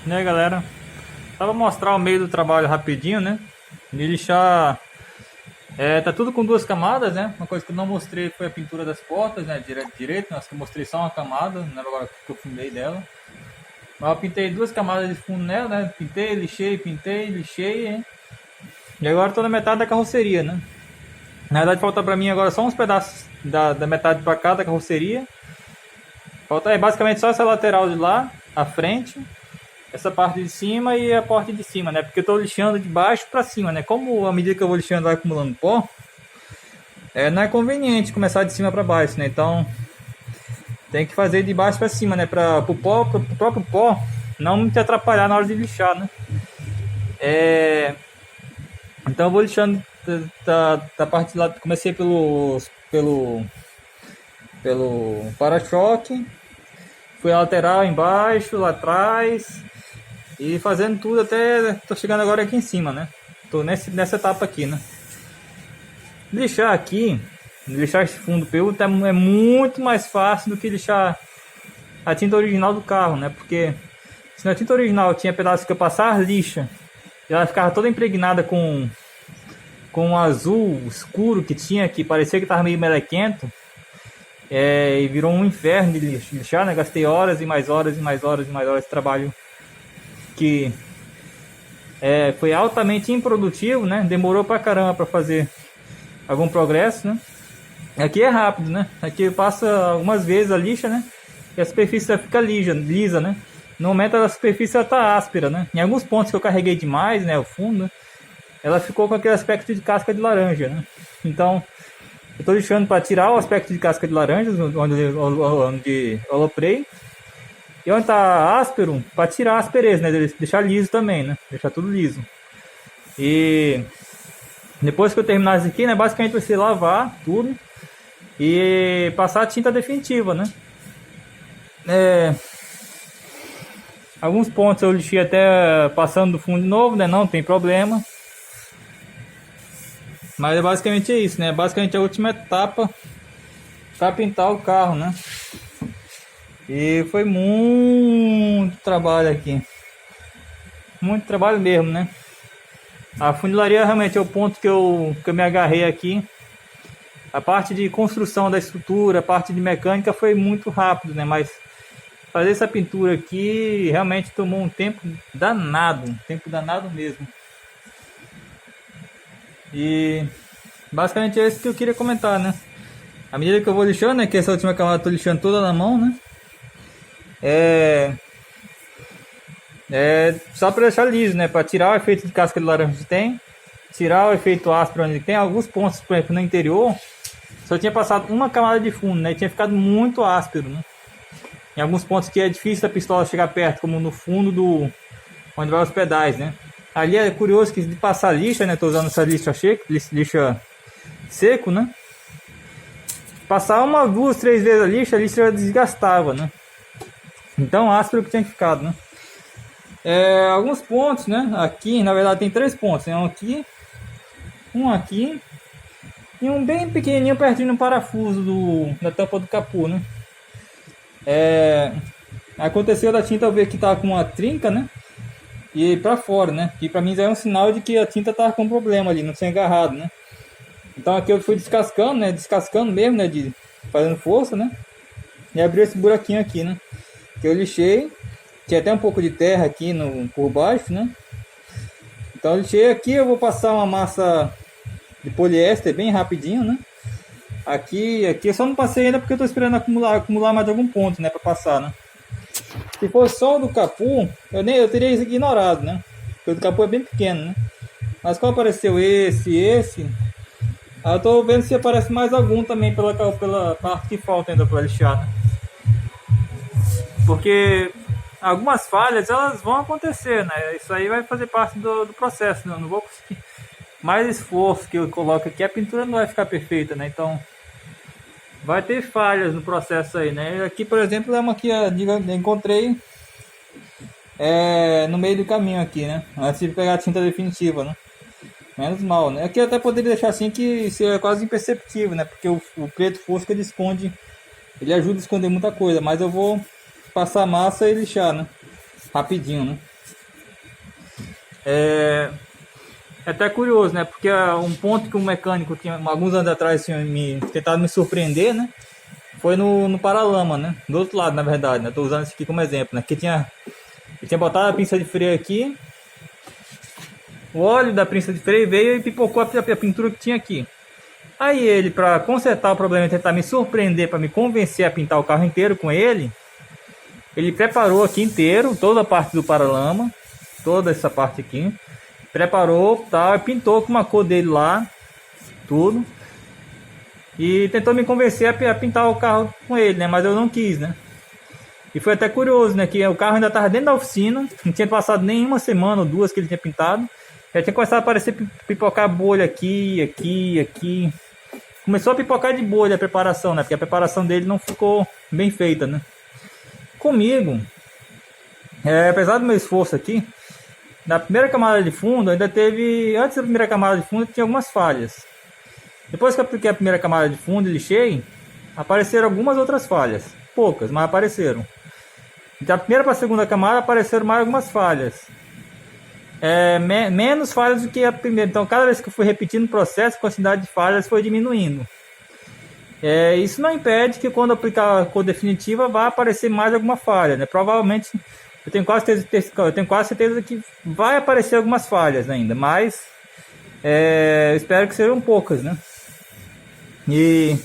E aí galera, só pra mostrar o meio do trabalho rapidinho, né? De lixar, tá tudo com duas camadas, né? Uma coisa que eu não mostrei foi a pintura das portas, né? Direito, acho que eu mostrei só uma camada, não lembro agora que eu filmei dela. Mas eu pintei duas camadas de fundo nela, né? Pintei, lixei, hein? E agora tô na metade da carroceria, né? Na verdade falta pra mim agora só uns pedaços da metade pra cá da carroceria. Falta basicamente só essa lateral de lá, a frente, essa parte de cima e a parte de cima, né? Porque eu tô lixando de baixo para cima, né? Como à medida que eu vou lixando vai acumulando pó, não é conveniente começar de cima para baixo, né? Então tem que fazer de baixo para cima, né? Para o próprio pó não te atrapalhar na hora de lixar, né? Então eu vou lixando da parte de lá. Comecei pelo para-choque, fui a lateral embaixo, lá atrás. E fazendo tudo até tô chegando agora aqui em cima, né? Tô nessa etapa aqui, né? Lixar aqui, lixar esse fundo PU é muito mais fácil do que lixar a tinta original do carro, né? Porque se na tinta original tinha pedaços que eu passava lixa e ela ficava toda impregnada com um azul escuro que tinha, que parecia que tava meio melequento, e virou um inferno de lixar, né? Gastei horas e mais horas e mais horas e mais horas de trabalho que foi altamente improdutivo, né? Demorou pra caramba pra fazer algum progresso, né? Aqui é rápido, né? Aqui passa algumas vezes a lixa, né? E a superfície já fica lisa, né? No momento a superfície tá áspera, né? Em alguns pontos que eu carreguei demais, né? O fundo, né? Ela ficou com aquele aspecto de casca de laranja, né? Então eu tô lixando para tirar o aspecto de casca de laranja, onde eu aloprei. E onde tá áspero, para tirar a aspereza, né? Deixar liso também, né? Deixar tudo liso. E depois que eu terminar isso aqui, né? Basicamente vai ser lavar tudo e passar a tinta definitiva, né? Alguns pontos eu lixei até passando do fundo de novo, né? Não tem problema. Mas basicamente é isso, né? Basicamente a última etapa para pintar o carro, né? E foi muito trabalho aqui. Muito trabalho mesmo, né? A funilaria realmente é o ponto que eu me agarrei aqui. A parte de construção da estrutura, a parte de mecânica foi muito rápido, né? Mas fazer essa pintura aqui realmente tomou um tempo danado mesmo. E basicamente é isso que eu queria comentar, né? À medida que eu vou lixando, né? Que essa última camada eu tô lixando toda na mão, né? Só para deixar liso, né? Para tirar o efeito de casca de laranja que tem, tirar o efeito áspero onde tem. Alguns pontos, por exemplo, no interior, só tinha passado uma camada de fundo, né? E tinha ficado muito áspero, né? Em alguns pontos que é difícil a pistola chegar perto, como no fundo do onde vai os pedais, né? Ali é curioso que de passar lixa, né? Tô usando essa lixa lixa seco, né? Passar uma, duas, três vezes a lixa desgastava, né? Então áspero que tinha ficado, né? Alguns pontos, né? Aqui, na verdade, tem três pontos, né? Um aqui e um bem pequenininho pertinho no parafuso da tampa do capô, né? Aconteceu da tinta eu ver que tá com uma trinca, né? E para fora, né? Que para mim já é um sinal de que a tinta tava com problema ali, não tinha agarrado, né? Então aqui eu fui descascando, né? Descascando mesmo, né? Fazendo força, né? E abri esse buraquinho aqui, né? Que eu lixei. Tinha até um pouco de terra aqui por baixo, né? Então eu lixei aqui, eu vou passar uma massa de poliéster bem rapidinho, né? Aqui eu só não passei ainda porque eu tô esperando acumular mais algum ponto, né? Pra passar, né? Se fosse só o do capô, eu teria ignorado, né? Porque o do capô é bem pequeno, né? Mas como apareceu esse, aí eu tô vendo se aparece mais algum também pela parte que falta ainda pra lixar, né? Porque algumas falhas elas vão acontecer, né? Isso aí vai fazer parte do processo, né? Eu não vou conseguir mais esforço que eu coloco aqui, a pintura não vai ficar perfeita, né? Então vai ter falhas no processo aí, né? Aqui, por exemplo, é uma que eu encontrei no meio do caminho aqui, né? Antes de pegar a tinta definitiva, né? Menos mal, né? Aqui eu até poderia deixar assim que isso é quase imperceptível, né? Porque o preto fosco ele esconde, ele ajuda a esconder muita coisa, mas eu vou passar massa e lixar, né? Rapidinho, né? É até curioso, né? Porque um ponto que um mecânico tinha, alguns anos atrás tinha tentado me surpreender, né? Foi no paralama, né? Do outro lado, na verdade, né? Tô usando isso aqui como exemplo, né? Que ele tinha botado a pinça de freio aqui, o óleo da pinça de freio veio e pipocou a pintura que tinha aqui. Aí ele, para consertar o problema e tentar me surpreender, para me convencer a pintar o carro inteiro com ele preparou aqui inteiro, toda a parte do paralama, toda essa parte aqui, preparou, tal, pintou com uma cor dele lá, tudo, e tentou me convencer a pintar o carro com ele, né? Mas eu não quis, né? E foi até curioso, né? Que o carro ainda estava dentro da oficina, não tinha passado nem uma semana ou duas que ele tinha pintado, já tinha começado a aparecer pipocar bolha aqui. Começou a pipocar de bolha a preparação, né? Porque a preparação dele não ficou bem feita, né? Comigo, apesar do meu esforço aqui, na primeira camada de fundo ainda teve, antes da primeira camada de fundo tinha algumas falhas. Depois que eu apliquei a primeira camada de fundo e lixei, apareceram algumas outras falhas, poucas, mas apareceram. Da primeira para a segunda camada apareceram mais algumas falhas, menos falhas do que a primeira. Então cada vez que eu fui repetindo o processo, a quantidade de falhas foi diminuindo. Isso não impede que quando aplicar a cor definitiva vá aparecer mais alguma falha, né? Provavelmente eu tenho quase certeza que vai aparecer algumas falhas ainda, mas espero que sejam poucas, né? E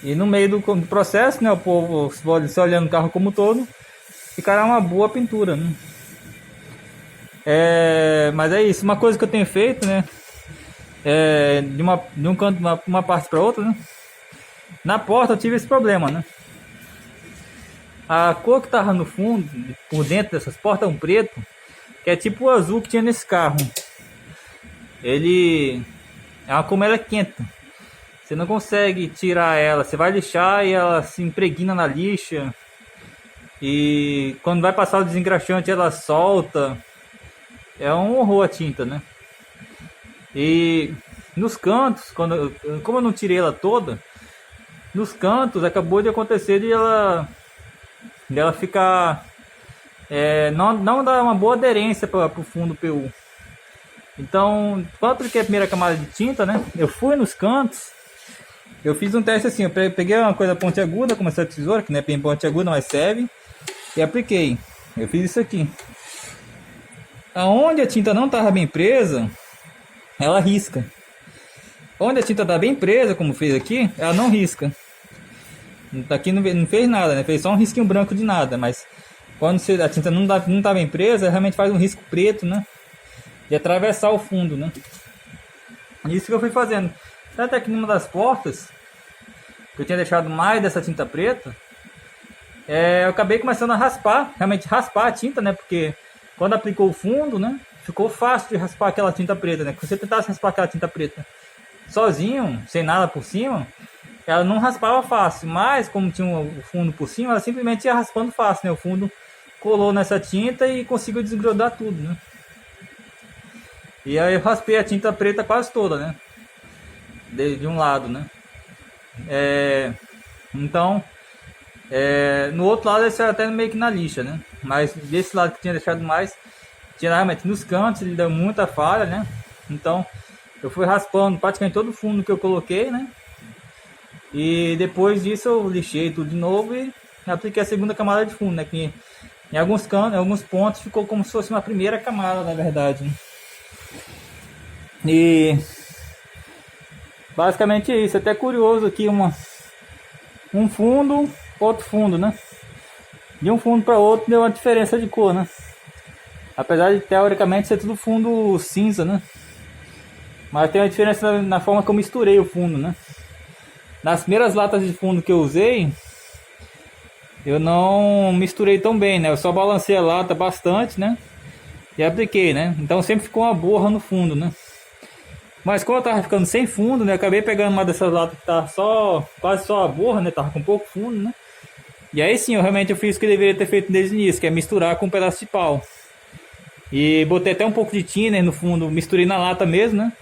no meio do processo, né, o povo se olhando o carro como um todo, ficará uma boa pintura, né? Mas é isso, uma coisa que eu tenho feito, né, de um canto, uma parte para outra, né? Na porta eu tive esse problema, né? A cor que tava no fundo, por dentro dessas portas, é um preto, que é tipo o azul que tinha nesse carro. Ele é uma cor melequenta. Você não consegue tirar ela, você vai lixar e ela se impregna na lixa. E quando vai passar o desengraxante ela solta. É um horror a tinta, né? E nos cantos, como eu não tirei ela toda, nos cantos acabou de acontecer de ela ficar não dar uma boa aderência para o fundo PU. Então, quando eu apliquei a primeira camada de tinta, né, eu fui nos cantos, eu fiz um teste assim, eu peguei uma coisa pontiaguda, como essa tesoura, que não é bem pontiaguda, mas serve, e apliquei. Eu fiz isso aqui. Aonde a tinta não estava bem presa, ela risca. Onde a tinta está bem presa, como fez aqui, ela não risca. Aqui não fez nada, né? Fez só um risquinho branco de nada, mas quando a tinta não tá bem presa, realmente faz um risco preto, né? De atravessar o fundo, né? Isso que eu fui fazendo. Tanto aqui numa das portas, que eu tinha deixado mais dessa tinta preta, eu acabei começando a raspar, realmente raspar a tinta, né? Porque quando aplicou o fundo, né? Ficou fácil de raspar aquela tinta preta, né? Se você tentasse raspar aquela tinta preta sozinho, sem nada por cima, ela não raspava fácil, mas como tinha o fundo por cima, ela simplesmente ia raspando fácil, né? O fundo colou nessa tinta e conseguiu desgrudar tudo, né? E aí eu raspei a tinta preta quase toda, né? De um lado, né? Então, no outro lado esse era até meio que na lixa, né? Mas desse lado que tinha deixado mais, tinha realmente nos cantos, ele deu muita falha, né? Então, eu fui raspando praticamente todo o fundo que eu coloquei, né? E depois disso eu lixei tudo de novo e apliquei a segunda camada de fundo, né? Que em alguns cantos, em alguns pontos ficou como se fosse uma primeira camada, na verdade, né? E basicamente é isso. Até curioso aqui um fundo, outro fundo, né? De um fundo para outro deu uma diferença de cor, né? Apesar de teoricamente ser tudo fundo cinza, né? Mas tem uma diferença na forma que eu misturei o fundo, né? Nas primeiras latas de fundo que eu usei, eu não misturei tão bem, né? Eu só balancei a lata bastante, né? E apliquei, né? Então sempre ficou uma borra no fundo, né? Mas como eu tava ficando sem fundo, né? Eu acabei pegando uma dessas latas que tava quase só a borra, né? Tava com pouco fundo, né? E aí sim, eu fiz o que eu deveria ter feito desde o início, que é misturar com um pedaço de pau. E botei até um pouco de thinner no fundo, misturei na lata mesmo, né?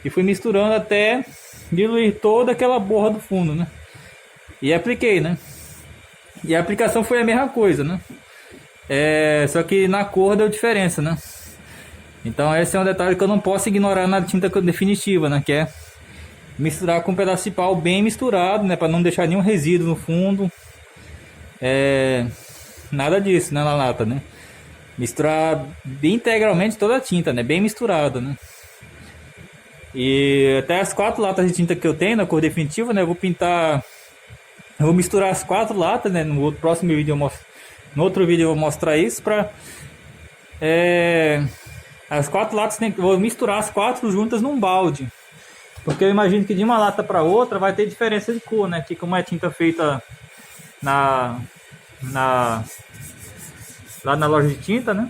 E fui misturando até diluir toda aquela borra do fundo, né? E apliquei, né? E a aplicação foi a mesma coisa, né? Só que na cor deu diferença, né? Então esse é um detalhe que eu não posso ignorar na tinta definitiva, né? Que é misturar com um pedaço de pau bem misturado, né? Para não deixar nenhum resíduo no fundo. Nada disso, né, na lata, né? Misturar bem integralmente toda a tinta, né? Bem misturada, né? E até as 4 latas de tinta que eu tenho na cor definitiva, né? Eu vou pintar... Eu vou misturar as 4 latas, né? No próximo vídeo eu mostro... No outro vídeo eu vou mostrar isso pra... As 4 latas, eu vou misturar as 4 juntas num balde. Porque eu imagino que de uma lata para outra vai ter diferença de cor, né? Que como é tinta feita lá na loja de tinta, né?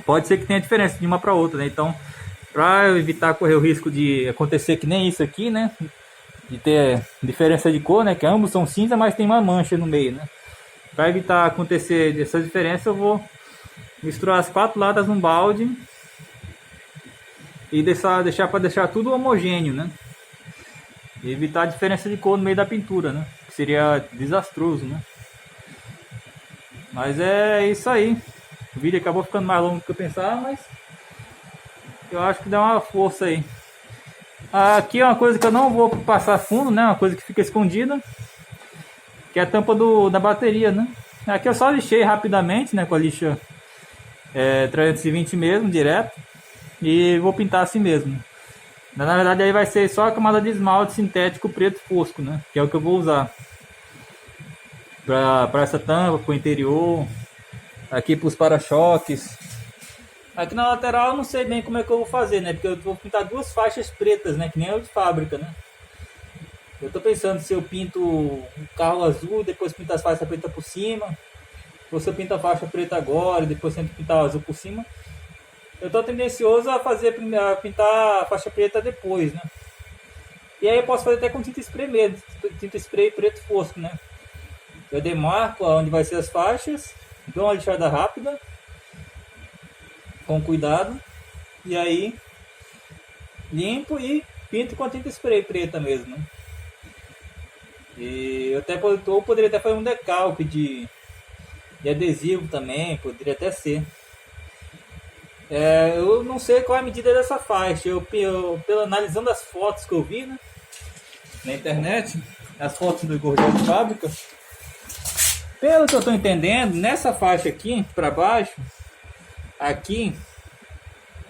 Pode ser que tenha diferença de uma para outra, né? Então, para evitar correr o risco de acontecer que nem isso aqui, né? De ter diferença de cor, né? Que ambos são cinza, mas tem uma mancha no meio, né? Para evitar acontecer essa diferença, eu vou misturar as 4 latas num balde e deixar para deixar tudo homogêneo, né? E evitar a diferença de cor no meio da pintura, né? Que seria desastroso, né? Mas é isso aí. O vídeo acabou ficando mais longo do que eu pensava, mas eu acho que dá uma força aí. Aqui é uma coisa que eu não vou passar fundo, né? Uma coisa que fica escondida, que é a tampa da bateria, né? Aqui eu só lixei rapidamente, né? Com a lixa 320 mesmo, direto. E vou pintar assim mesmo. Na verdade aí vai ser só a camada de esmalte sintético preto fosco, né? Que é o que eu vou usar para essa tampa, para o interior, aqui para os para-choques. Aqui na lateral eu não sei bem como é que eu vou fazer, né? Porque eu vou pintar 2 faixas pretas, né? Que nem é o de fábrica, né? Eu tô pensando se eu pinto um carro azul e depois pinto as faixas pretas por cima, ou se eu pinto a faixa preta agora e depois tento pintar o azul por cima. Eu tô tendencioso a pintar a faixa preta depois, né? E aí eu posso fazer até com tinta spray mesmo, tinta spray preto fosco, né? Eu demarco onde vai ser as faixas, dou uma lixada rápida, com cuidado, e aí limpo e pinto com a tinta spray preta mesmo, né? E eu poderia até fazer um decalque de adesivo também, poderia até ser. Eu não sei qual é a medida dessa faixa. Analisando as fotos que eu vi, né, na internet, as fotos do gordel de fábrica, pelo que eu estou entendendo, nessa faixa aqui para baixo, aqui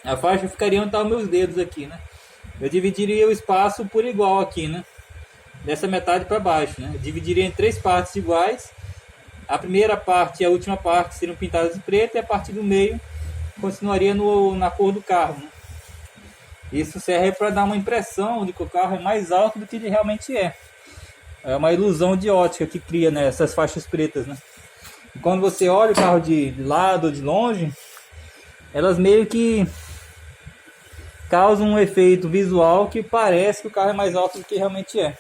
a faixa ficaria onde estão meus dedos aqui, né? Eu dividiria o espaço por igual aqui, né? Dessa metade para baixo, né? Eu dividiria em 3 partes iguais. A primeira parte e a última parte seriam pintadas de preto e a parte do meio continuaria na cor do carro, né? Isso serve para dar uma impressão de que o carro é mais alto do que ele realmente é. É uma ilusão de ótica que cria, né, essas faixas pretas, né? E quando você olha o carro de lado ou de longe, elas meio que causam um efeito visual que parece que o carro é mais alto do que realmente é.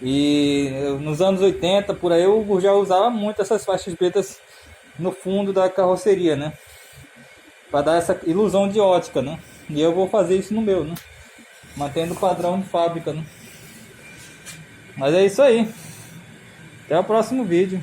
E nos anos 80, por aí, eu já usava muito essas faixas pretas no fundo da carroceria, né? Para dar essa ilusão de ótica, né? E eu vou fazer isso no meu, né? Mantendo o padrão de fábrica, né? Mas é isso aí. Até o próximo vídeo.